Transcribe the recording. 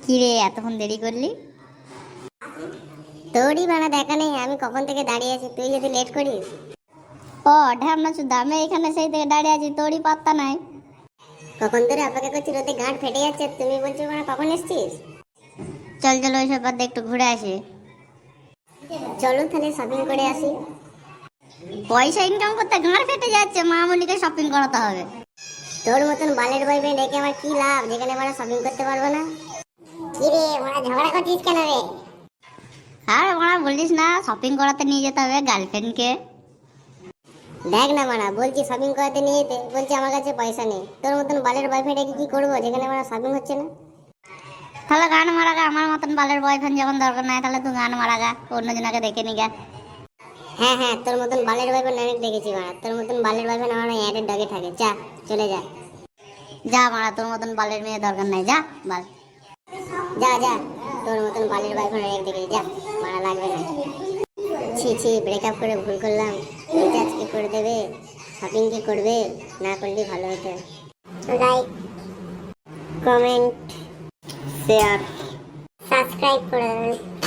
কি রে, এতক্ষণ দেরি করলি? তোরই বানা দেখা নেই, আমি কখন থেকে দাঁড়িয়ে আছি, তুই যদি লেট করিস। ও ঢ্যামনা চুদা, আমি এখানে সেই থেকে দাঁড়িয়ে আছি, তোরই পাত্তা নাই। কখন ধরে অপেক্ষা করছি, রোদে গাঁট ফেটে যাচ্ছে, তুমি বলছো মানে কখন এসছিস? চল চল, ওইসব বাদ দে, একটু ঘুরে আসি। চলো তাহলে শপিং করে আসি। পয়সা ইনকাম করতে গাঁড় ফেটে যাচ্ছে, মামনিকে শপিং করাতে হবে। তোর মতন বালের বয়ফ্রেন্ড রেখে আমার কি লাভ, যেখানে আমরা শপিং করতে পারবো না? কি রে ওরা ঝগড়া করছিস কেন রে? আর ওরা বলিস না, শপিং করাতে নিয়ে যেতে হবে গার্লফ্রেন্ডকে। দেখ না মানা, বলছি শপিং করাতে নিয়ে যেতে, বলছি আমার কাছে পয়সা নেই। তোর মতন বালের বয়ফ্রেন্ড রেখে কি করবো, যেখানে আমরা শপিং হচ্ছে না? তাহলে গান মারা গা, আমার মতন বালের বয়ফ্রেন্ড যখন দরকার নাই, তাহলে তুই গান মারা গা, অন্য জনকে দেখে নি গা। হ্যাঁ হ্যাঁ, তোর মতন বালের বয়ফ্রেন্ড অনেক দেখেছি মারা, তোর মতন বালের বয়ফ্রেন্ড আমার অ্যাডের ডগে থাকে। যা, চলে যা। যা মারা, তোর মতন বালের মেয়ে দরকার নাই, যা বাল। যা যা, তোর মতন বালের বয়ফ্রেন্ড অনেক দেখেছি, যা, মারা লাগবে না। ছি ছি, ব্রেকআপ করে ভুল করলাম। রিচার্জ কি করে দেবে, শপিং কি করবে, না করলে ভালো হতো। লাইক, কমেন্ট, শেয়ার, সাবস্ক্রাইব করে দেবেন।